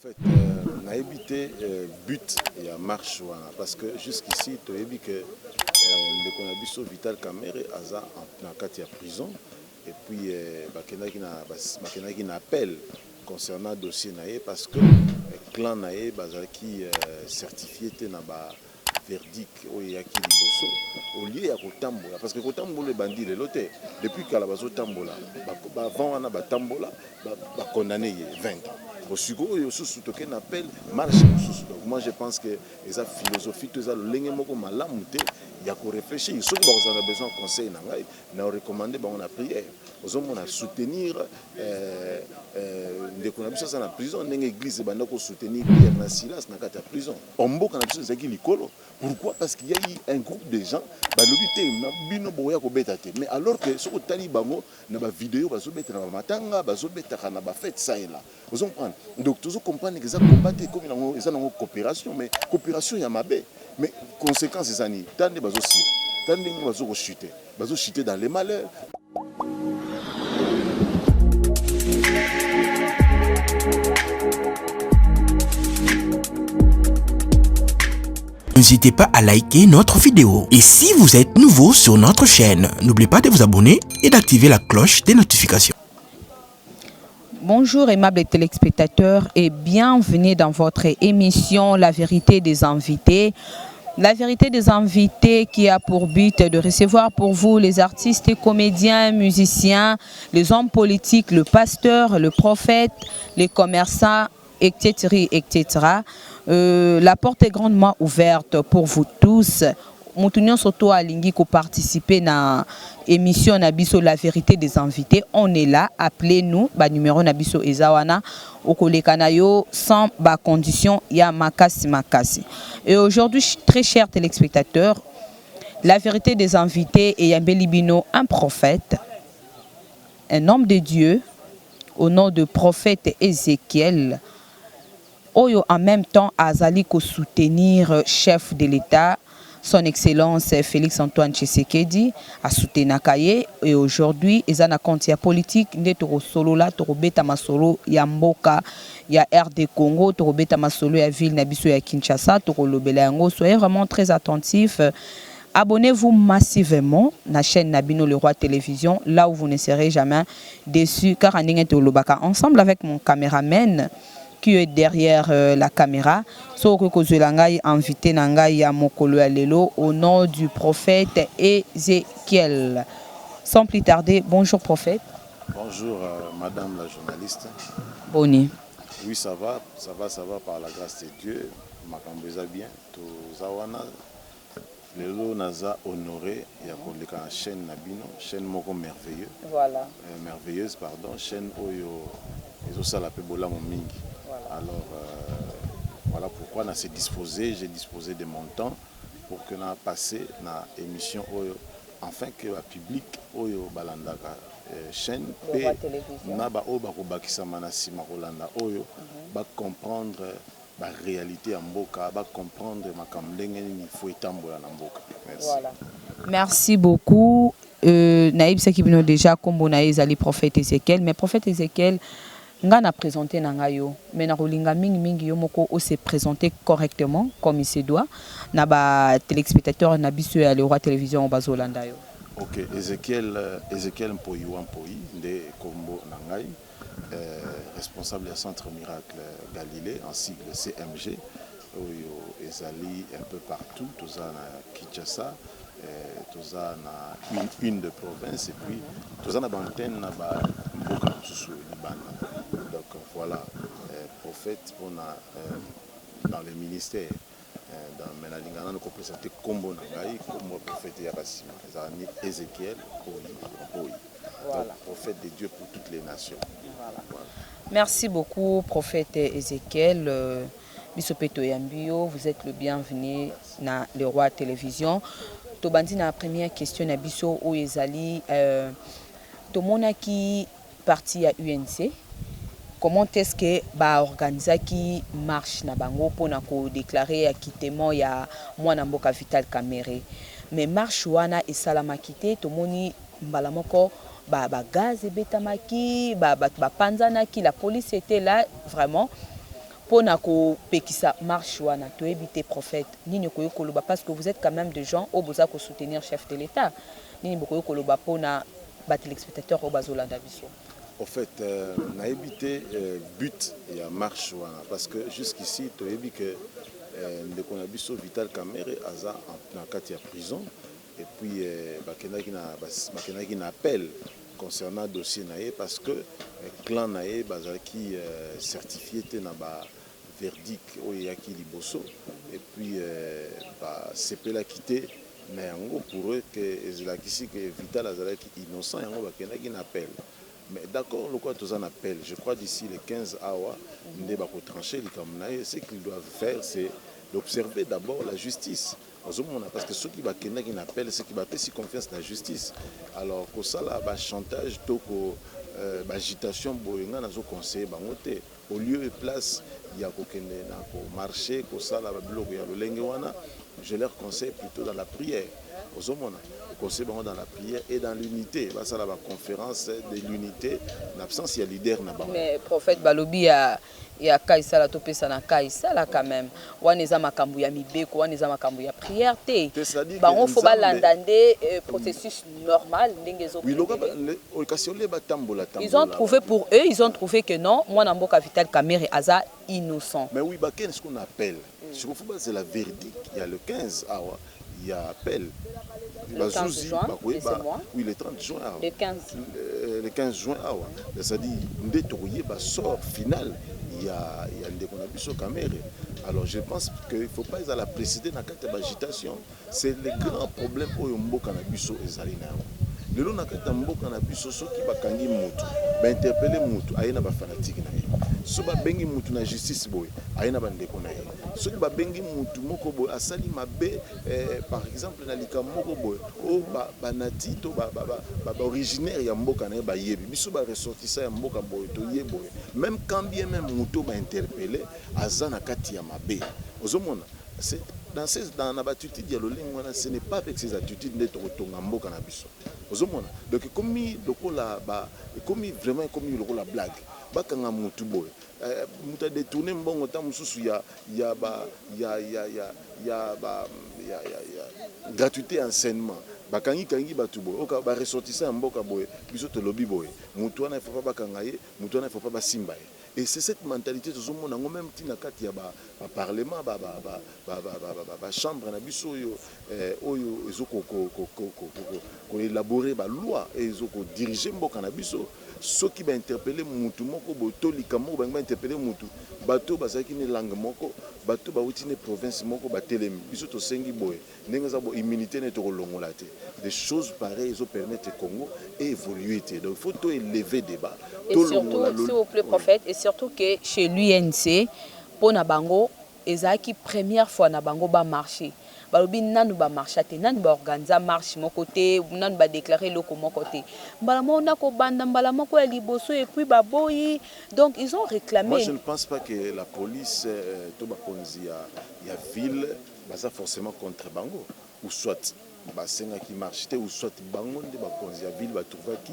fait, on a évité but et à marche parce que jusqu'ici, tu as vu que le Vital Kamere a dans la prison et puis il y a appel concernant le dossier parce que le clan naé qui certifié dans verdict au yaki liboso au lieu ya kotambola parce que kotambola bandi le loté depuis kala bazo tambola avant wana batambola ba condamné 20 ans au sugo yo sous toke appel marche sous donc moi je pense que esa philosophie tout ça lenge moko malamu te ya ko réfléchir ceux qui ont besoin de conseil na ngai na recommander ba on a prière on a soutenir ndeko na biso ça na prison ndenge église banda ko soutenir Pierre na Silas na kata prison omboka na biso zaki likolo. Pourquoi? Parce qu'il y a eu un groupe de gens mais alors que ce que tu as na ba vidéo bazo beta na matanga bazo beta na ba fête ça et là vous comprenez donc tu comprendre que ça combattre comme ils ont coopération mais coopération ya mabe mais conséquences ça ni tande bazo si tande bazo chuter dans les malheurs. N'hésitez pas à liker notre vidéo. Et si vous êtes nouveau sur notre chaîne, n'oubliez pas de vous abonner et d'activer la cloche des notifications. Bonjour aimables téléspectateurs et bienvenue dans votre émission La Vérité des Invités. La Vérité des Invités qui a pour but de recevoir pour vous les artistes, comédiens, musiciens, les hommes politiques, le pasteur, le prophète, les commerçants, etc. etc. La porte est grandement ouverte pour vous tous. Nous surtout à Lingi pour participer à l'émission Nabiso La Vérité des Invités. On est là, appelez-nous, numéro Nabiso Ezawana, au Kolekanayo, sans condition, il y a Makasi. Et aujourd'hui, très chers téléspectateurs, La Vérité des Invités et Yambelibino, un prophète, un homme de Dieu, au nom de prophète Ézéchiel, Oyo en même temps Azali ko soutenir chef de l'État, son Excellence Félix Antoine Tshisekedi, a soutenu Kaye et aujourd'hui ils ont un compte politique nde toro solo la toro beta masolo ya mboka ya RD Congo toro beta masolo ya ville na biso ya Kinshasa toro lobela yango. Soyez vraiment très attentifs. Abonnez-vous massivement à la chaîne Nabino Le Roi Télévision, là où vous ne serez jamais déçus car ensemble avec mon caméraman qui est derrière la caméra. Soko Zolangai invité Nangai à Mokolo Alelo au nom du prophète Ézéchiel. Sans plus tarder, bonjour prophète. Bonjour madame la journaliste. Boni. Oui, ça va par la grâce de Dieu. Makambeza bien. To Zawana. Lelo naza honoré ya koleka na chaîne Nabino, chaîne moko merveilleux. Voilà. Merveilleuse pardon, chaîne oyo ezosala pe bola mo mingi. Alors, voilà pourquoi j'ai disposé de mon temps pour que nous passions dans l'émission afin que le public oyo balandaka chaîne va comprendre la réalité en Mboka, va comprendre il faut étambola en Mboka. Merci. Voilà. Merci beaucoup. Naïb Sekibino déjà comme on a les prophète Ézéchiel, mais prophète Ézéchiel nga na présenté nangayo mais na rolinga mingi yo moko o se présenter correctement comme il se doit na ba téléspectateur na biso ya Le Roi Télévision bazolanda yo. OK, Ézéchiel Mpoyi de Kombo nangai responsable du Centre Miracle Galilée en sigle CMG oyo ezali un peu partout toza na Kinshasa toza na une de province et puis toza na antenne na ba mboka susu libanda. Donc voilà, prophète on a dans le ministère dans Menalingana nous présenter Kombo Nangai comme prophète Yakasima Ézéchiel Mpoyi. Donc prophète de Dieu pour toutes les nations. Voilà. Merci beaucoup prophète Ézéchiel Bisopeto Yambio, vous êtes le bienvenu na Le Roi Télévision. Tobandi na première question na biso o ezali tomona ki parti à UNC. Comment est-ce que ba organiser qui marche na bango pour na ko déclarer acquittement ya mwana mboka Vital Kamere mais marche wana et salamakité tomoni mbala moko ba gaz et betamaki ba panzana qui la police était là vraiment Pona ko pekisa marche wana to éviter prophète nini ko yokoloba parce que vous êtes quand même des gens au boza ko soutenir chef de l'État nini boko yokoloba pona ba téléspectateurs au bazolanda biso. En fait, on a évité but et marche parce que jusqu'ici tu as vu que on a vu sur Vital Kamerhe aza en cas de prison et puis bakena qui n'appelle concernant le dossier naé parce que clan naé bazaki certifié na ba verdict au yaki liboso et puis c'est la quitté mais yango pour eux que ezalaki que Vital azalaki innocent yango bakena qui n'appelle. Mais d'accord, le quoi tous en appel, je crois d'ici les 15 awa, trancher les ce qu'ils doivent faire, c'est d'observer d'abord la justice. Parce que ceux qui appellent, c'est qui va faire confiance dans la justice. Alors, que ça là, chantage, agitation, conseil, au lieu de place, il y a un marché, je leur conseille plutôt dans la prière. Conseil dans la prière et dans l'unité. Ça la conférence de l'unité, en absence, il y a leader. Mais prophète Balobi a Kaïsa la topesa na Kaïsa là quand même. Waneza makambu ya mibeko, waneza makambu ya prière té. Ba on faut balandande processus normal ndingezo. Ils ont trouvé pour eux, ils ont trouvé que non, moi Namboka Vital Kamerhe aza innocent. Mais oui, bah qu'est-ce qu'on appelle? C'est la verdict, il y a le 15 awa, il y a appel. Le 15 juin, oui, le 30 juin. Le 15 juin, c'est-à-dire, on sort final, il y a des Kamerhe. Alors je pense qu'il ne faut pas la précéder dans la agitation. C'est le grand problème pour les Canabiso et Zalina. Le long de mboka na biso soki bakangi mutu ba interpeller mutu ayena ba fanatique na ye so ba bengi mutu na justice boy ayena ba ndeko na ye soki ba bengi mutu moko boy asali mabe par exemple na lika moko boy o ba nati to ba originaire ya mboka na ye ba yebi biso ba ressortissant ya mboka boy to ye boy même quand bien même mutu ba interpeller azana kati ya mabe ozomona c'est dans la attitude de l'olingwana, ce n'est pas avec ces attitudes d'être au Tongambo Canabiso. Donc, comme vraiment comme la blague, bakanga mutu boy, muta détourné mbongo ta mususu ya gratuité enseignement. Bakangi kangi batu boy, oka ba ressortissant mboka boy, biso to lobby boy. Mutu wana faut pas bakangaye, mutu wana faut pas basimbaye. Et c'est cette mentalité tout le monde a même tina kati ya ba parlement ba chambre na biso yo oyo ezoko ko élaborer ba loi et ezoko diriger mboka na biso ceux qui va interpeller mutu moko boto likamo ba interpeller mutu bato bazaki ne langue moko bato ba utine province moko ba telemi biso to sengi boy ndenge za bo immunité ne to longola te des choses pareilles ils permettent au Congo et évoluer donc faut to élever débat et surtout s'il vous plaît prophète et surtout que chez l'UNC pour na bango ezaki première fois na bango ba marché balobi nanu ba marché te nanu ba organiser marche mon côté nanu ba déclarer loko mon côté mbala mona ko banda mbala moko ya liboso et puis ba boyi donc ils ont réclamé. Moi je ne pense pas que la police to ba konzi ya ville ça forcément contre bango ou soit ba senga qui marche ou soit bango de ba konzi ya ville ba trouver qui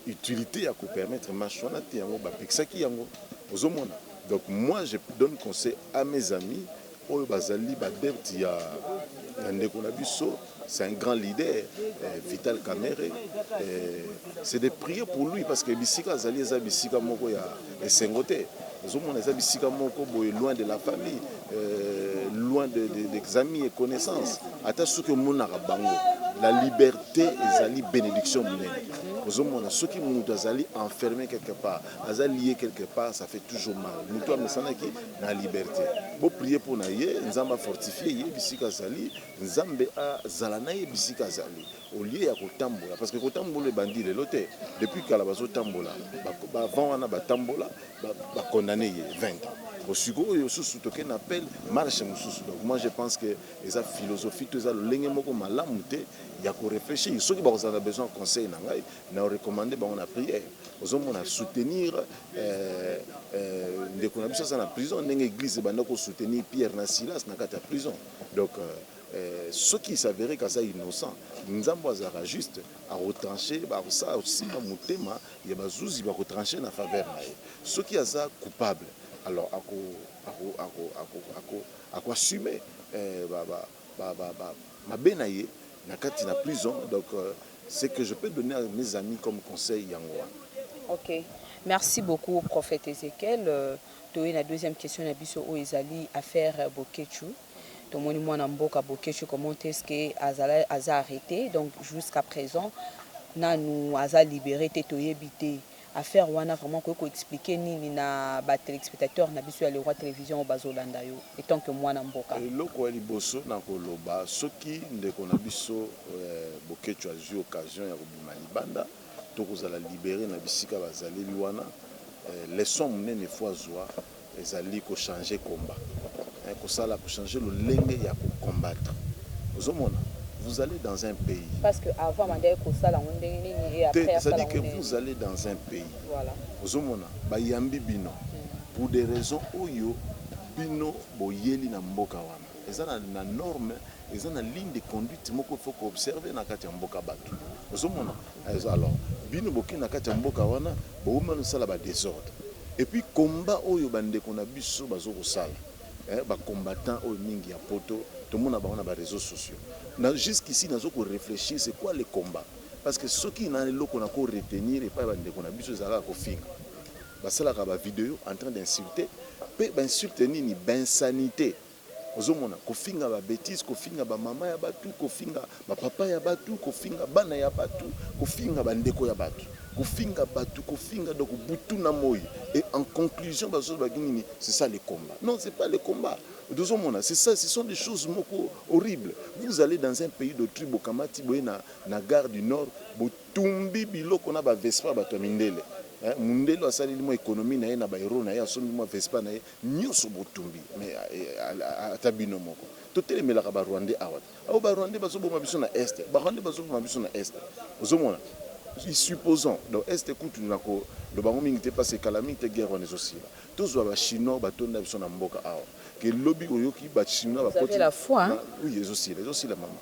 utilité à vous permettre marche wana te yango ba pexaki yango ozomona. Donc moi je donne conseil à mes amis oyo bazali ba depth ya ndeko na biso c'est un grand leader Vital Kamerhe c'est de prier pour lui parce que bisika azali eza bisika moko ya esengote ozomona eza bisika moko boye loin de la famille loin des amis et connaissances ata soki omonaka bango la liberté ezali bénédiction monene ozomona soki mutu azali enfermé quelque part azali lié quelque part ça fait toujours mal mutu amesanaki na liberté bo prier pour na ye nzamba fortifier ye bisika azali nzambe azala na ye bisika azali au lieu ya kotambola parce que kotambola bandi lelo te depuis kala bazotambola avant wana batambola ba condamné ye 20 ans au sugo yo susu to ken appel marche mususu donc moi je pense que eza philosophie to eza lenge moko malamu te ya ko réfléchir ceux qui ba besoin de conseil na ngai na recommander ba on a prière ozomona soutenir ndeko na biso na prison ndenge église banda ko soutenir Pierre na Silas na kata prison donc ceux qui s'avéraient que ça innocent nzambo azara juste à retrancher ça aussi ma mutema ya bazuzi ba retrancher na faveur na ceux qui aza coupable alors ako assumer ma benaye na kati na prison donc c'est que je peux donner à mes amis comme conseil yango. OK. Merci beaucoup prophète Ezekiel. La deuxième question na biso o ezali affaire Bokechu. Tout le monde mwana mboka Bokechu comment est-ce que aza arrêté donc jusqu'à présent na nous aza libéré te toyebité affaire wana vraiment ko expliquer nini na ba téléspectateurs na biso ya le roi télévision bazolanda yo étant que mwana mboka eloko ya liboso na koloba soki ndeko na biso Bokechu a eu occasion ya kobima libanda tokozala libéré na bisika bazaleli wana leçon monene fois zwa ezali ko changer combat ko sala ko changer le lenge ya ko combattre ozomona vous allez dans un pays parce que avant mandé ko sala ndenge nini et après ça dit que vous allez dans un pays voilà ozomona ba yambi bino pour des raisons oyo bino boyeli na mboka wana ezana na norme ezana ligne de conduite moko faut observer na kati ya mboka batu ozomona alors bino boki na kati ya mboka wana bouma sala ba désordre et puis combat oyo bande ko na biso bazo ko sala ba combattant oyo mingi ya poto tout le monde a ba réseaux sociaux na jusqu'ici nazo ko réfléchir c'est quoi le combat parce que ceux qui na loko na ko retenir et pas bande ko na biso zala ko finga basala ka ba vidéo en train d'insulter pe ba insulter nini ben sanité ozomona kofinga ba bêtise kofinga ba mama ya batu kofinga ba papa ya batu kofinga bana ya batu kofinga ba ndeko ya batu kofinga donc butu na moyi et en conclusion bazo ba nini c'est ça le combat non c'est pas le combat ozomona c'est ça ce sont des choses moko horribles vous allez dans un pays de tribu kamati boye na gare du nord botumbi biloko na ba vespa bato mindele mundelo asaleli mo économie na ye na ba héros na ye asombi mo vespa na ye nyonso botumbi mais atabino moko totelemelaka ba Rwandais awat au ba Rwandais bazoboma biso na est ba Rwandais bazoboma biso na est ozomona supposons donc est kutu nako le bango mingi te passe calamité guerre on aussi tous ba chinois batonda biso na mboka awa que lobby oyoki ba chinois ba poti la foi oui les aussi la maman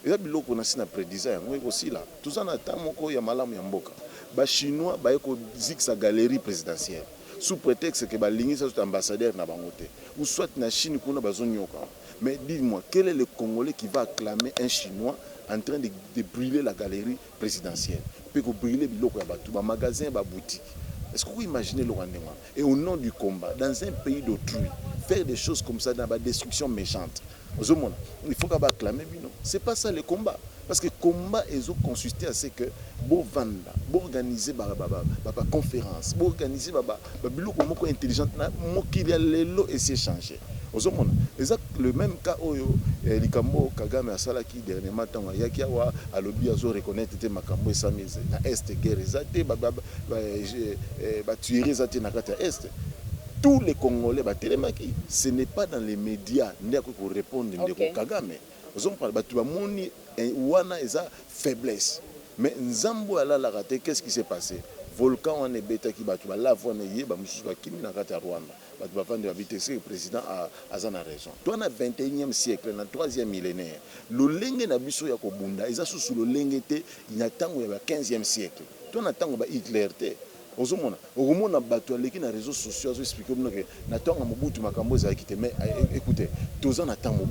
et biloko na sina prédisa yango aussi là tous en attend moko ya malamu ya mboka ba chinois ba ko zik sa galerie présidentielle sous prétexte que ba lingi sa ambassadeur na bango te ou soit na Chine kuna bazonyoka mais dis-moi quel est le Congolais qui va acclamer un chinois en train de brûler la galerie présidentielle peut brûler biloko ya batu ba magasin ba boutique est-ce que vous imaginez le Rwanda et au nom du combat dans un pays d'autrui faire des choses comme ça dans la destruction méchante il faut qu'à acclamer bino c'est pas ça le combat parce que le combat est consisté à ce que bon vanda bon organiser ba conférence bon organiser ba biloko moko intelligente na mokili ya lelo et s'échanger ozomona exact le même cas oyo likambo Kagame asala ki dernièrement temps yaki awa alobi azo reconnaître te makambo esamize na est guerre ezate ba tuerie ezate na kati ya est tous les Congolais batelemaki ce n'est pas dans les médias ndeko ko répondre ndeko Kagame ozomona batu ba moni wana eza faiblesse mais nzambo ala la raté qu'est-ce qui s'est passé volcan on est bêta qui batu ba lave on est ba mususu ba kimi na kati ya Rwanda batu ba vendre habiter c'est le président a na raison toi na 21e siècle na 3e millénaire le lenge na biso ya kobunda eza sous le lenge te ina tango ya 15e siècle toi na tango ba Hitler te ozomona okomona bato aleki na réseaux sociaux azo expliquer que na tango Mobutu makambo za kité mais écoutez toza na tango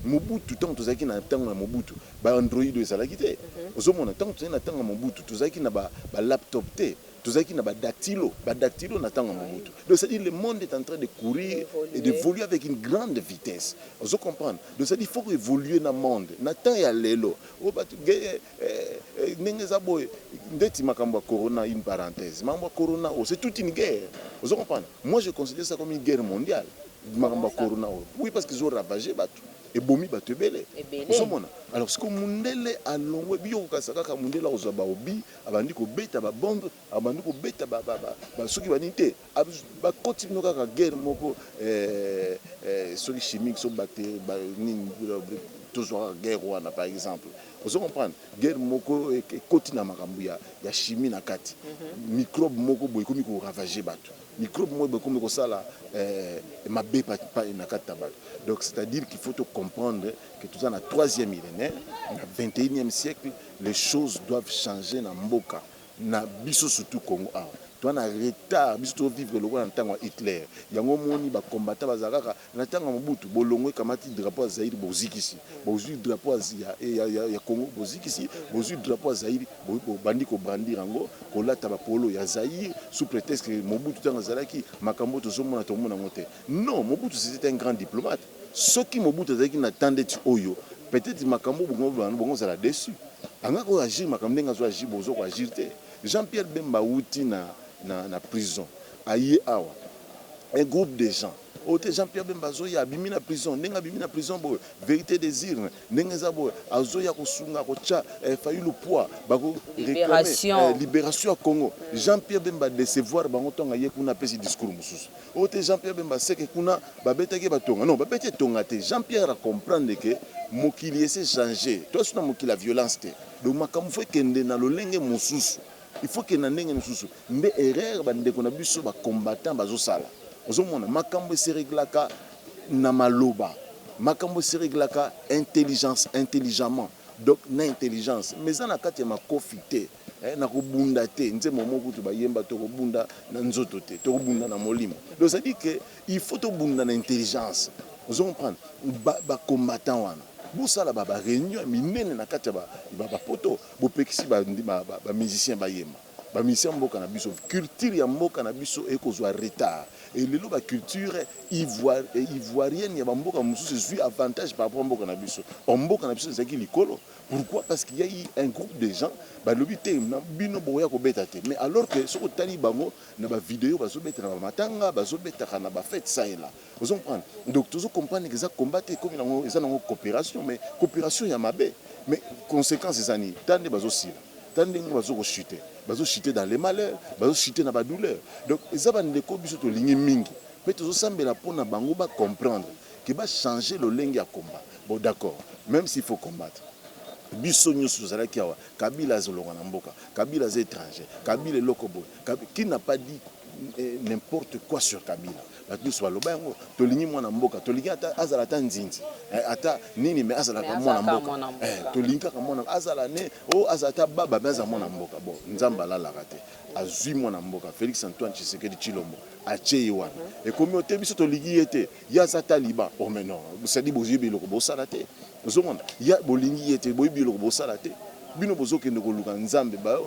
Mobutu tango tozaki na tango Mobutu ba Android ezalaki te ozomona tango tozaki na tango Mobutu tozaki na ba laptop te tozaki na ba dactylo na tango Mobutu donc c'est dire le monde est en train de courir et d'évoluer avec une grande vitesse ozo comprendre donc c'est dire il faut évoluer na monde na temps ya lelo o ba nengeza boy ndeti makambo corona une parenthèse makambo corona c'est toute une guerre ozo comprendre moi je considère ça comme une guerre mondiale makambo corona oui parce qu'ils ont ravagé batu et bomi ba tebele osomona alors ce que mundele alongwe biyo kasaka ka mundela ozo ba obi abandi ko beta ba bombe abandi ko beta ba soki banite ba continue kaka guerre moko soki chimique so bactérie ba nini toujours guerre wana par exemple vous comprenez guerre moko e continue makambu ya chimie na kati microbe moko boy komi ko ravager batu microbe moi comme ko sala mabe pas na katabak. Donc c'est-à-dire qu'il faut comprendre que tout ça dans 3e millénaire, dans 21e siècle, les choses doivent changer dans mboka, na biso surtout Congo. Toi na retard biso vivre le en temps Hitler yango moni ba combattant bazalaka na tanga Mobutu bolongwe kamati drapeau Zaïre bozikisi bozui drapeau ya Congo bozikisi bozui drapeau Zaïre bandi ko brandir yango ko lata ba polo ya Zaïre sous prétexte que Mobutu tanga zalaki makambo to zomona to mona moté. Non, Mobutu c'était un grand diplomate. Ce qui Mobutu zalaki n'attendait tu oyo peut-être makambo bongo zala déçu anga ko agir makambo nga zo agir bozo ko agir te. Jean-Pierre Bemba outi na prison aye awa un groupe de gens ote Jean-Pierre Bemba zoya bimi na prison nenga bimi na prison bo vérité désir nenga za bo azoya kosunga kocha failli le poids bako libération à Congo. Jean-Pierre Bemba décevoir bango tonga ye kuna pesi discours mususu ote Jean-Pierre Bemba sait que kuna babetaki batonga non babete tonga te. Jean-Pierre a comprendre que mokili ese changer toi suna mokili la violence te donc makambo faut kende na lolenge mususu. Il faut que nandenge mususu mbe erreur bande ko na biso ba combattant bazo sala ozomona makambo se réglaka na maloba makambo se réglaka intelligemment donc na intelligence mais na kati ya makofite na kobunda te nze momo kutu bayemba to kobunda na nzoto te to kobunda na molimo. Donc ça dit que il faut to bunda na intelligence ozomprendre ba combattant wana bosala ba réunion minene na kati ba poto bopekisi ba musicien bayemba ba musicien mboka na biso culture ya mboka na biso ekozwa retard et lelo ba culture ivoirienne ya mboka mususu suit avantage par rapport mboka na biso mboka na biso zaki likolo. Pourquoi? Parce qu'il y a eu un groupe de gens ba lobité na bino boya ko beta te mais alors que ce ko tali bango na ba vidéo ba zo beta na matanga ba zo beta na ba fête ça et là vous comprenez. Donc tous comprendre que ça combattre comme ils ont coopération mais coopération ya mabe mais conséquences ça ni tande bazo sila tande bazo chuter bazo chuter dans les malheurs bazo chuter na ba douleur. Donc ça va ndeko biso to lingi mingi mais tous sambela pona bango ba comprendre que va changer le lenge à combat. Bon d'accord, même s'il faut combattre biso nyusu zalaki awa Kabila zolonga na mboka Kabila z étranger Kabila lokobo qui n'a pas dit n'importe quoi sur Kabila batu so baloba yango tolingi mwana mboka tolingi ata azala ta nzinzi ata nini mais azala ka mwana mboka tolingi ka mwana azala ne o azata baba baza mwana mboka bon nzamba la la raté azui mwana mboka Félix Antoine Tshisekedi Tshilombo ache wana et communauté biso tolingi ete ya zata liba oh mais non ça dit bozibi loko bosala te ozomona ya bolingi ete boyibi loko bosala te bino bozoke ndeko luka nzambe ba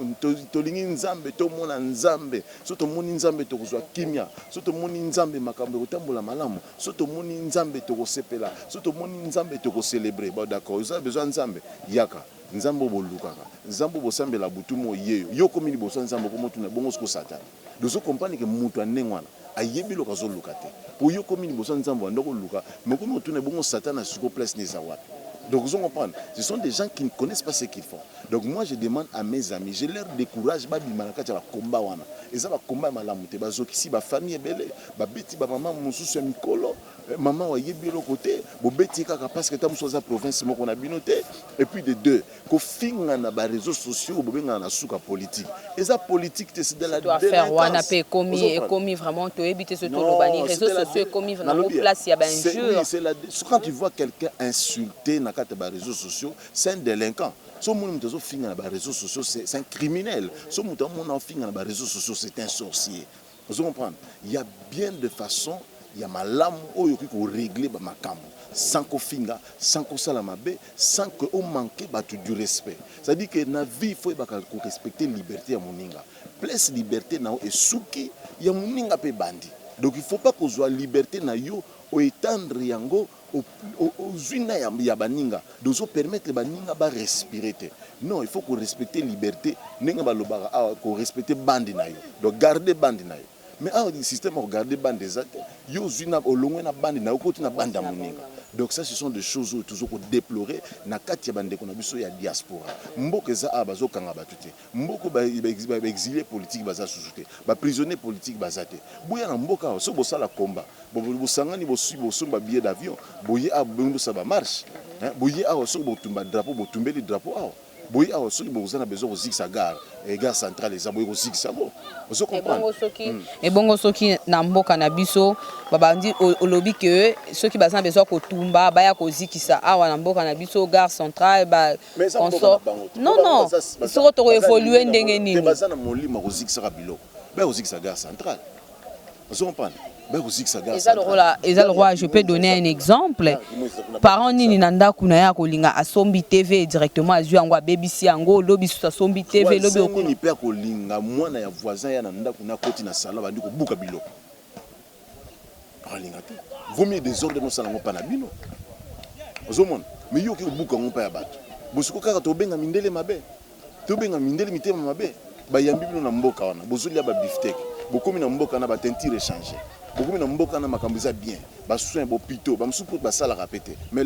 tolingi nzambe to mona nzambe so to moni nzambe to kozwa kimia so to moni nzambe makambo kotambola malamu so to moni nzambe to kosepela so to moni nzambe to ko célébrer ba d'accord ça besoin nzambe yaka nzambe bolukaka nzambe bosambela butumo yeyo yo komini bosa nzambe ko motu na bongo ko satana dozo comprendre que mutu anengwana ayebi lo kazo luka te po yo komini bosa nzambe ndoko luka mais ko motu na bongo satana sur place ni zawat. Donc vous comprenez, ce sont des gens qui ne connaissent pas ce qu'ils font. Donc moi je demande à mes amis, je leur décourage babi manakati ba combat wana. Et ça va combat malamuté bazoki si ba famille belé, ba beti ba maman mususu mikolo, maman wa yebi lo côté, bo beti kaka parce que tam soza province moko na binoté et puis de deux, ko finga na ba réseaux sociaux bo benga na suka politique. Et ça politique c'est de la délinquance. Faire wana pe commis vraiment to éviter ce tour bani réseaux sociaux commis vraiment place il y a ben jeu. Oui, c'est la quand tu vois quelqu'un insulter na les réseaux sociaux, c'est un délinquant. Si on a les réseaux sociaux, c'est un criminel. Si on a les réseaux sociaux, c'est un sorcier. Vous comprenez? Il y a bien de façons, il y a malam où il faut régler ma cam. Sans qu'on finga, sans qu'on salamabe, sans qu'on manque du respect. C'est-à-dire que dans la vie, il faut respecter la liberté à moninga. Plus liberté na et souki, il y a moninga pe bandi. Donc il ne faut pas qu'on soit liberté na yo ou étendre yango aux unes ya baninga dozo permettre baninga ba respirer. Non, il faut qu'on respecte liberté, nenga ba lobara qu'on respecte bandi na yo. Donc garder bandi na yo. Mais le système a regardé bandi des athées. Yo zuna olongwe na bandi na okoti na bandi moninga. Donc ça ce sont des choses toujours qu'on déplorer na kati ya bande ko na biso ya diaspora. Mboka za abazo kanga batute. Mboko ba exilé politique baza sujouté. Ba prisonnier politique bazate. Boya na mboka so bo sala combat. Bo sangani bo somba billet d'avion. Boye a bo sa ba marche. Boye a so bo tumba drapeau bo tumbeli drapeau a. boyi awa soki bozana besoin kozikisa gare gare centrale eza boyi kozikisa bo ozo comprendre ebongo soki na mboka na biso babandi olobi ke soki bazana besoin kotumba baya kozikisa awa na mboka na biso gare centrale ba consort non soko toko évoluer ndenge nini bazana molima kozikisa biloko baya kozikisa gare centrale ozo comprendre. Eza le roi, je peux donner un exemple. Parents nini nanda kuna ya kolinga asombi TV directement azui angwa BBC ango lobi susa sombi TV lobi okuni ni pe kolinga mwana ya voisin ya nanda kuna koti na salon bandi ko buka biloko. Alinga te. Vomi désordre no salango pa na bino. Ozomona, mais yo ki ko buka ngompa ya bato. Bosuko kaka to benga mindele mabe. To benga mindele mitema mabe. Ba yambi bino na mboka wana. Bozulia ba beefsteak. Bokomi na mboka na ba tentire échanger. Beaucoup de gens ont bien, les soins, les hôpitaux, les soins pour la répéter. Mais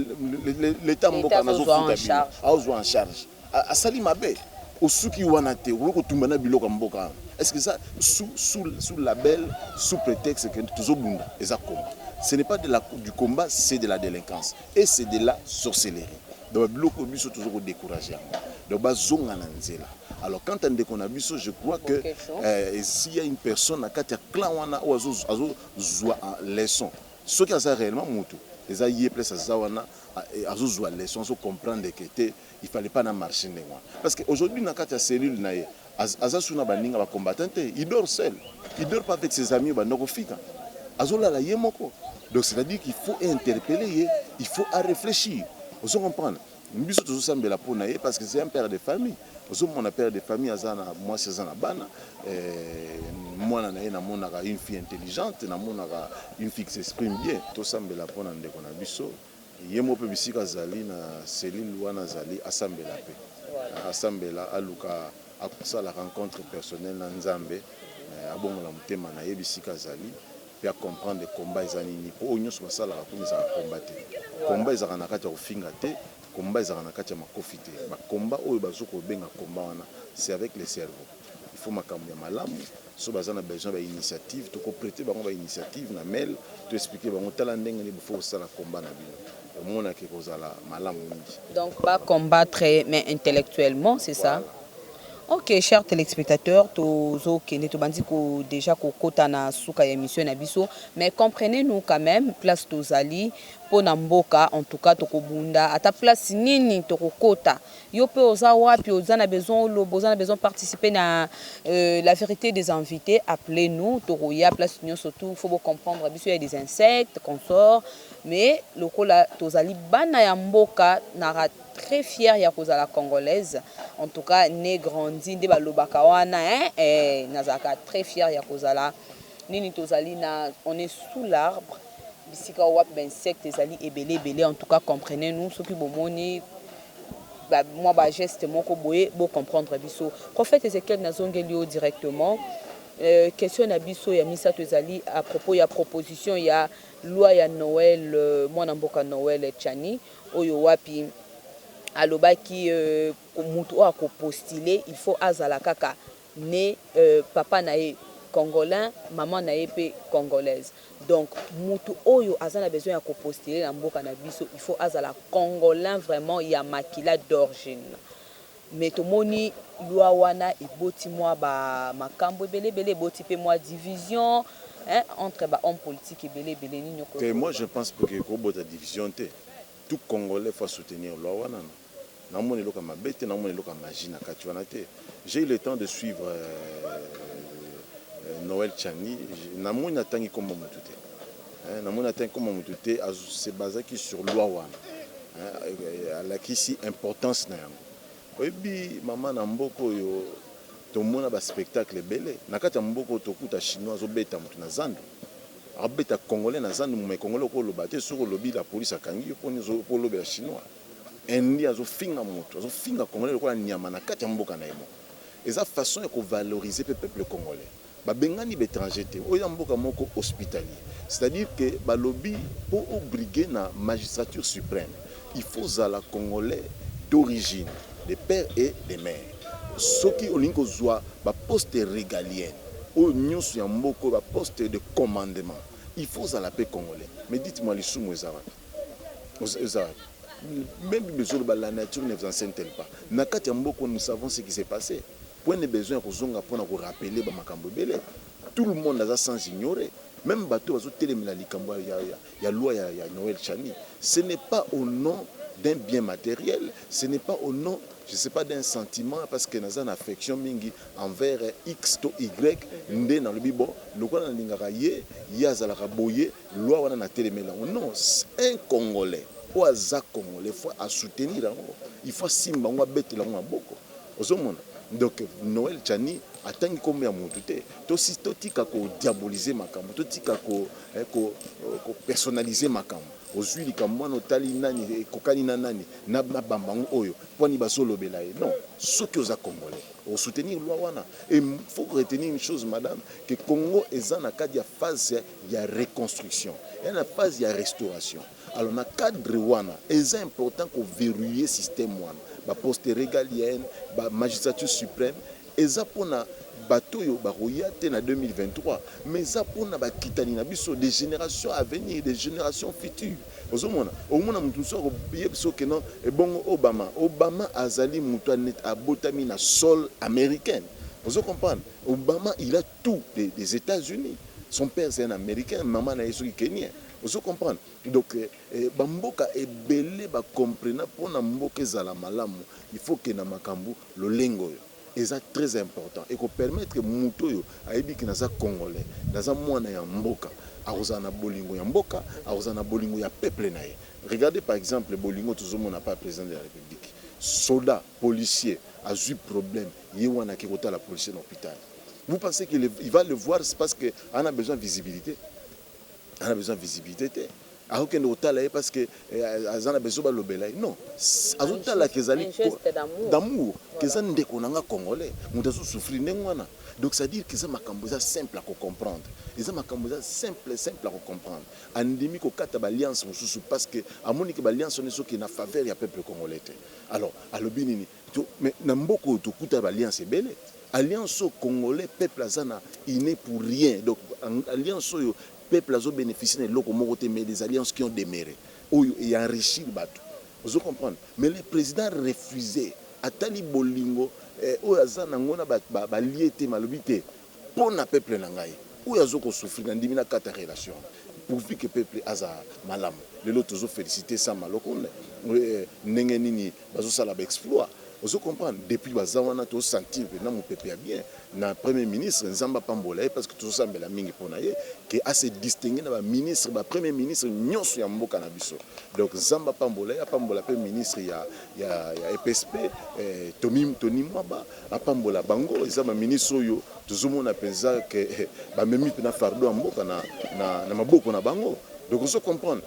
l'État a en charge. À Salimabé, au Souki Wanate, au Tumbana Biloko Mboka. Est-ce que ça, sous label, sous prétexte que tout le monde est à combat? Ce n'est pas du combat, c'est de la délinquance. Et c'est de la sorcellerie. Donc, Biloko Biso toujours découragé. Donc, Bazonga Nanzela. Alors quand on a vu ça, je crois que s'il y a une personne qui a un clan ou a leçon, ce qui a réellement monté, les aïeux plus à Zawana, a leçon, à comprendre que il fallait pas marcher. Parce qu'aujourd'hui, dans la cellule, Azasuna Baninga va combattre, il dort seul, il dort pas avec ses amis, Azola la yemoko. Donc c'est-à-dire qu'il faut interpeller, il faut réfléchir, vous comprenez. Nous sommes tous la parce que c'est un père de famille. Mon père de famille, moi c'est un bana. Moi j'ai une fille intelligente, une fille qui s'exprime bien. Tout ça me la pona ndeko na biso. Yemo pe bisika zali na cellule wana zali assemble la paix. Assemble la aluka akusa la rencontre personnelle na Nzambe. Abongo la mutema na yebisika zali. Puis à comprendre les combats ezanini. Po onyo so basala ko misa combattre. Combat ezaka na kati ya kofinga te. Combat ezaka na kati ya makofite. Ba combat oyo bazoko benga combat wana, c'est avec le cerveau. Il faut makambo ya malamu. So bazana besoin ba initiative, to compléter bango ba initiative na mail, to expliquer bango tala ndenge ni faut sala combat na bino. Mona ke kozala malamu mingi. Donc pas combattre mais intellectuellement, c'est ça. Ok, chers téléspectateurs, tozo kene to bandiko déjà kokota na suka émission na biso, mais comprenez-nous quand même place tozali pona mboka en tout cas tokobunda ata place nini tokokota yo pe oza wapi oza na besoin participer na la vérité des invités, appelez-nous toroya place union surtout faut comprendre biso il y a des insectes consorts mais lokola tozali bana ya mboka na très fière ya kozala congolaise en tout cas né grandi nde balobaka wana nazaka très fière ya kozala nini tozali na on est sous l'arbre bisika wap insectes ezali ebele en tout cas comprenez-nous soki bomoni moi ba geste moko boye bo comprendre biso prophète Ezekiel nazongeli directement question na biso ya misato ezali à propos ya proposition ya loi ya Noël mwana mboka Noël Tchani oyo wapi alobaki mutu a postulé il faut azala kaka né papa nae congolais maman nae pe congolaise donc mutu oyo azana besoin ya postuler na mboka na biso il faut azala congolais vraiment ya makila d'origine mais tomoni loi wana eboti moi ba makambo belé eboti pe moi division entre ba hommes politiques belé nino ko. Moi je pense que ko bota division té tout congolais faut soutenir loi wana. J'ai eu le temps de suivre Noël Tchani. Namoni atangi comme Moutouté. Namoni atangi comme Moutouté. C'est basé sur loi wana. Elle a ici importance na yango. Et puis maman namboko yo tomona ba spectacle belé. Nakata mboko tokuta chinois obeta mutu na zandu. Abeta congolais na zandu mu congolais ko lobaté sur lobi la police akangi pour lobi la chinois. Indi azofinga moto azofinga congolais lokola nyama na kati ya mboka na yemo eza façon ya ko valoriser le peuple congolais ba bengani l'étranger te oya mboka moko hospitalier c'est-à-dire que ba lobby pour obliger na magistrature suprême il faut zala congolais d'origine des pères et des mères soki olingo zwa ba poste régalienne o nyonso ya mboko ba poste de commandement il faut zala paix congolais mais dites-moi les soumou ezara même la nature ne vous enseigne-t-elle pas. Nakati Mboko, nous savons ce qui s'est passé. Point de besoin pour nous rappeler Bamakambo Belé. Tout le monde a sans ignorer. Même bateau, il y a loi, il y a Noël Chani. Ce n'est pas au nom d'un bien matériel, ce n'est pas au nom, je ne sais pas, d'un sentiment, parce que nous avons une affection mingi envers X to Y, ndé dans le bibo, le quoi dans l'ingaraye, yazalaka boye, loi wana na télémela. Non, un Congolais, ou aza Congolais, il faut soutenir, il faut simba, on va bête la beaucoup. Donc Noël Chani atangi comme ya mutu te to si to tika ko diaboliser makambo to tika ko personnaliser makambo ozwi likambo no tali nani kokani na nani na bambango oyo poni basolo belaye non soki oza congolais au soutenir loi wana et faut retenir une chose madame que Congo est na cadre ya phase ya reconstruction et na phase ya restauration. Alors na cadre wana est important ko verrouiller système wana ba poste régalienne ba magistrature suprême eza pona bato yo baroya te na 2023 mais eza pona ba kitani na biso des générations à venir, des générations futures. Ozomona omona mutu so ko biso ke non e bongo Obama azali mutu net abotami na sol américaine. Vous comprenez? Obama il a tout des États-Unis. Son père c'est un américain, maman na yesu kenyan. Vous comprenez? Donc bamboka ebele ba comprendre pona mboka ezala malamu, il faut que na makambu lo lengo yo. Et c'est très important et qu'on permettre que muto aibi ki naza congolais naza mwana ya mboka arozana bolingo ya mboka arozana bolingo ya peuple nae. Regardez par exemple bolingo tozomona pas président de la République, soldat, policier a eu problème yewana ki kota la police dans l'hôpital. Vous pensez qu'il va le voir parce que on a besoin de visibilité. On a besoin de visibilité. Alors que nous avons parce que a besoin de l'obéla. Non. Azotala kezali d'amour. Kezan ndekonanga congolais. Nous devons souffrir n'engwana. Donc ça veut dire que c'est makambo simple à comprendre. C'est makambo simple à comprendre. Andimi ko kata alliance mususu parce que amoni que alliance on est qui na faveur ya peuple congolais. Alors alobinini mais na mboko to kuta alliance belé. Alliance congolais peuple azana il n'est pour rien. Donc alliance peuple a bénéficié de l'autre, mais des alliances qui ont déméré, où il a enrichi le bateau. Vous comprenez? Mais le président a refusé. Atali Bolingo, où il a lié malobité pour le peuple nangaï. Où il a souffert dans 2004 relations. Pourvu que le peuple a malam. Les autres ont félicité ça malokone. Nengenini, bazosala exploit. Vous comprenez? Depuis Bazawana, tu as senti que mon peuple est bien. Le Premier ministre, Nzamba Pambola, parce que tout ça, c'est la mingi ponaye, qui a se distingué dans le ministre, le Premier ministre, Nyonso Yamboka Nabiso. Donc Nzamba Pambola, Pambola, Premier ministre, il y a EPSP, Tony Mwaba, Pambola Bango, il y a un ministre, tout le monde a pensé que même si fardo Amboka na maboko na Bango. Donc, vous comprenez.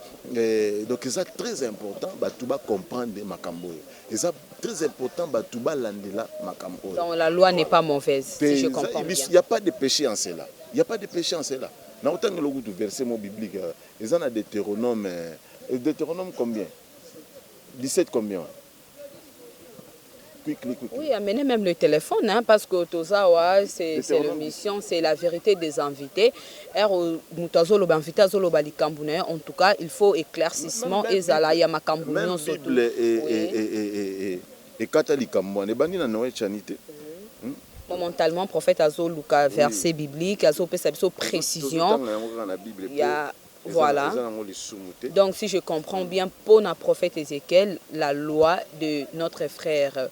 Donc, c'est très important de comprendre Makambo. Et c'est très important de landela Makambo. Donc, la loi n'est pas mauvaise, si je comprends bien. Il n'y a pas de péché en cela. Il n'y a pas de péché en cela. Dans autant que le verset biblique, ils ont Deutéronome. Deutéronome combien? 17 combien? Oui, amenez même le téléphone, hein, parce que Tozawa, c'est l'émission, c'est la vérité des invités. En tout cas, il faut éclaircissement et Zalaya Makambounion. Même Bible et catholique, momentalement, prophète Azo Luka, verset biblique, Azo Pesabso, précision. Il y a, voilà. Donc, si je comprends bien, pour notre prophète Ézéchiel, la loi de notre frère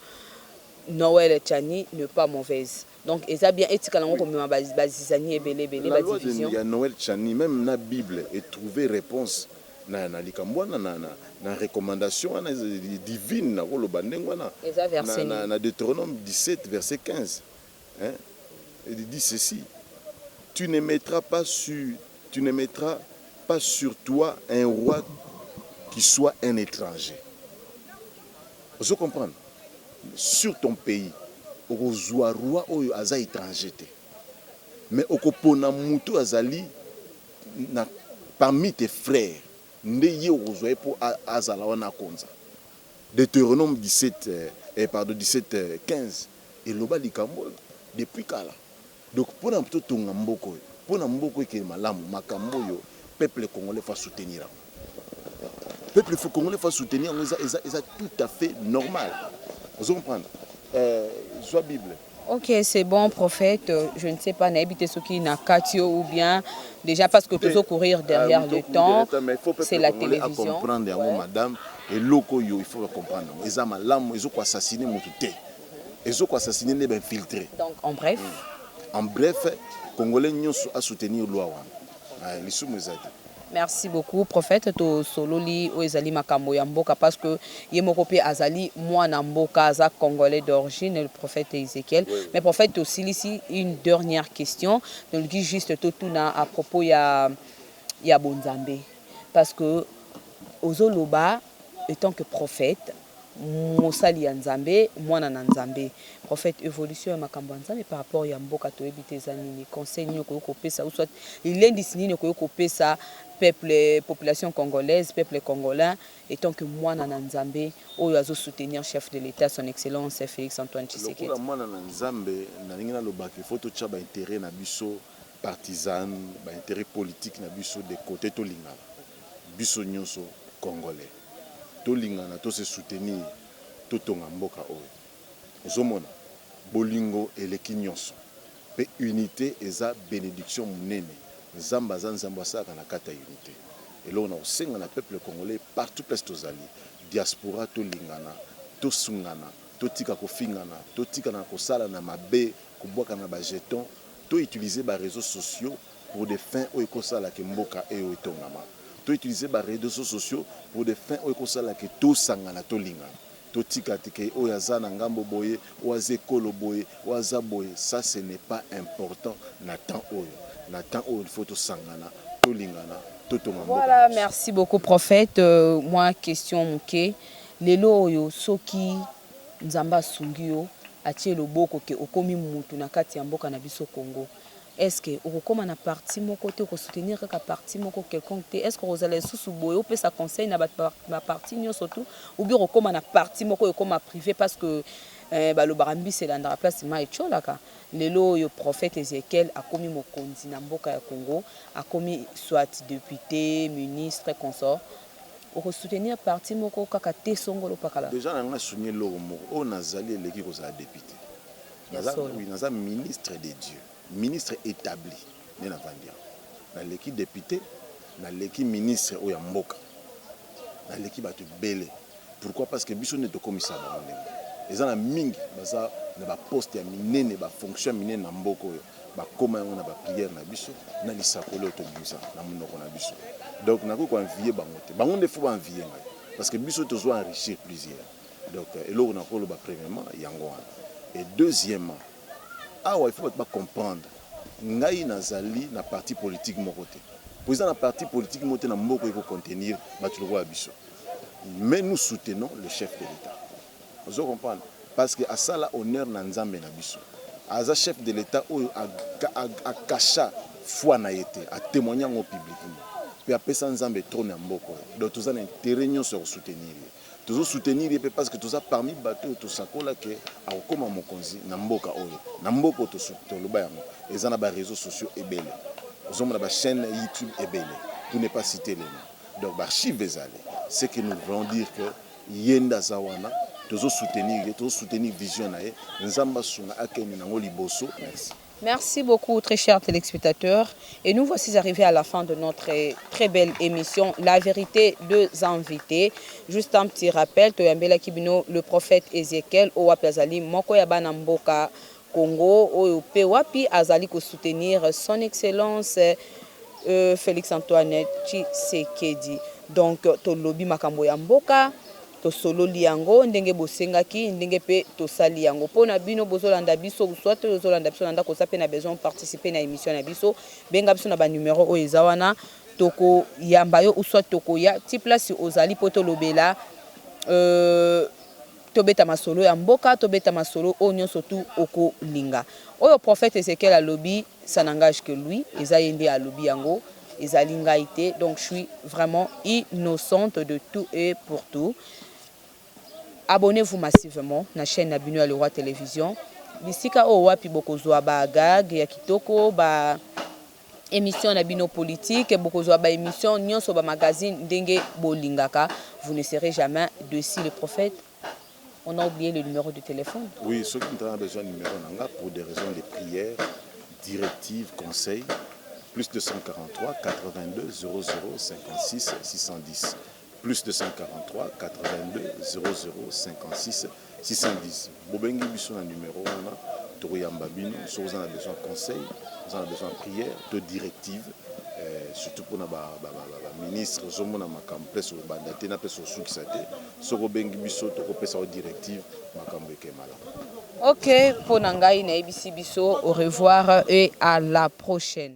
Noël Chani n'est pas mauvaise. Donc, il y a bien éthique comme la loi de Noël Chani, même la Bible, est trouvé réponse na recommandation divine na Deutéronome 17 verset 15. Hein? Il dit ceci: tu ne mettras pas sur toi un roi qui soit un étranger. Vous comprenez? Sur ton pays, au roi oyo aza étranger. Mais au kopona muto azali parmi tes frères, ndeye ozoe pour azala wana konza. Deutéronome 17 15 et loba likambo depuis kala. Donc pour un peu tonga mboko, pour un mboko ke malamu makambo yo peuple congolais va soutenir. peuple congolais faut soutenir ça tout à fait normal. Vous comprenez? Soit Bible. Ok, c'est bon, prophète. Je ne sais pas, n'habiter ce qui n'a katio ou bien déjà parce que toujours courir derrière le temps, c'est la télévision. À comprendre, ouais. Madame, et loko yo, il faut comprendre. Ils ont malam, ils ont assassiné mon touté. Ils ont assassiné les infiltrés. Donc en bref. En bref, Congolais n'y a soutenir loi. Les sous-mesades. Merci beaucoup, prophète. To sololi o ezali makambo ya mboka parce que yemokope azali mwana mboka za congolais d'origine, le prophète Ézéchiel. Oui. Mais prophète aussi ici une dernière question. Donc juste totuna à propos ya Bonzambe parce que ozoloba étant que prophète mosali ya Nzambe mwana na Nzambe prophète évolution ya makambo ya Nzambe par rapport ya mboka to ebite zanini conseil nyoko ko pesa ou soit ilendi sinini ko pesa peuple population congolaise peuple congolais étant que mwana na Nzambe oyo azo soutenir chef de l'état son excellence Félix Antoine Tshisekedi lokola mwana na Nzambe na lingi na lobaki photo tcha ba intérêt na biso partisan ba intérêt politique na biso de côté to lingala biso nyonso congolais tolingana to se soutenir totonga mboka oyo ozomona bolingo eleki nyonso pe unité eza bénédiction munene nzamba za nzambo asaka na kata unité eloko na osenga na peuple congolais partout place tozali diaspora tolingana tosungana totika kofingana totika na kosala na mabe kobwaka na ba jeton to utiliser ba réseaux sociaux pour des fins oyo kosala ke mboka eyo etongama to utiliser les réseaux sociaux pour des fins où que tout sangana to lingana to tika tike o yazana ngambo boye o azekolo boye o azaboye ça ce n'est pas important na temps où il faut to sangana to lingana to tonga. Voilà, merci beaucoup prophète. Moi question muke lelo oyo soki nzamba sungio atie loboko ke okomi mutu na kati ya mboka na biso Congo. Est-ce que au comment na parti mon côté au soutenir ka parti mon quelconque est-ce que vous allez sous boyo peut ça conseil na ba parti nyo surtout ou bien au comment na parti mon comme privé parce que le barambi c'est dans la place ma echola ka lelo yo prophète Ézéchiel a commis mokonzi na mboka ya Congo a commis soit député ministre consort au soutenir parti mon kaka te songolo pakala déjà na soutenir lo mo o nazali eleki ko za député naza ministre de Dieu ministre établi na vandia na l'équipe député na l'équipe ministre oya mboka na l'équipe batu belé pourquoi parce que biso ne to komisa ba ndenge ezana mingi baza na ba poste ya minene ba fonction minene na mboko oyo ba koma na ba prière na biso na lisakolo to bisa na munoko na biso donc na ko envier bango te faut envier parce que biso to zo enrichir plusieurs donc eloko na ko lo ba premièrement yango et deuxièmement il faut pas comprendre ngai nazali na parti politique mon côté président na parti politique moté na mboko iko contenir batuloko ya biso mais nous soutenons le chef de l'état vous comprenez parce que à ça la honneur na nzambe na biso aza chef de l'état oyo a cacha foi na été a témoigner au publiquement puis apesa nzambe trône ya mboko donc tous en intérêt nyonso sur soutenir toujours soutenir parce que tout ça parmi bateau tout ça kola que akoma mokonzi na mboka oyo na mboko to loba yango ezana ba réseaux sociaux ebele ozomona ba chaîne YouTube ebele pour ne pas citer les noms donc ba archive ezale c'est que nous voulons dire que yenda zawana toujours soutenir vision na ye nzamba sunga akeni nango liboso. Merci. Merci beaucoup, très chers téléspectateurs. Et nous voici arrivés à la fin de notre très belle émission, La vérité des invités. Juste un petit rappel, Toyambela Kibino, le prophète Ézéchiel, Owapi Azali, Moko Yabana Mboka, Congo, Oyope Wapi Azali, ko soutenir son excellence Félix Antoine Tshisekedi. Donc, Tolobi Makambo Yamboka. To solo liango ndenge bosengaki ndenge pe to sali yango pona bino bozolanda biso soit bozolanda biso nanda ko sape na besoin participer na émission na biso benga biso na ba numéro o ezawana toko yamba yo soit toko ya ti place ozali poto lobela to beta masolo ya mboka to beta masolo onyo surtout oko linga oyo prophète Ézéchiel a lobby ça n'engage que lui eza yende a lobby yango eza lingaité donc je suis vraiment innocente de tout et pour tout. Abonnez-vous massivement na chaîne Nabino à Leroy Télévision. Bisika o wapi bokozwa ba gag ya kitoko ba émission na bino politique, bokozwa ba émission nyonso ba magazine ndenge bolingaka, vous ne serez jamais dessus le prophète. On a oublié le numéro de téléphone. Oui, ceux qui ont besoin du numéro nanga pour des raisons de prière, directives, conseils, plus 243 82 00 56 610. Plus 243 82 00 56 610. Bobengi biso na numéro wana toyamba bino, so vous en avez besoin de conseils, vous en avez besoin de prière, de directives, surtout pour na ba ministre zomona makambo place bandate na place osukisa te. So bobengi biso to kopesa o directive makambo ekemala. OK, pour nangai na ebisi biso, au revoir et à la prochaine.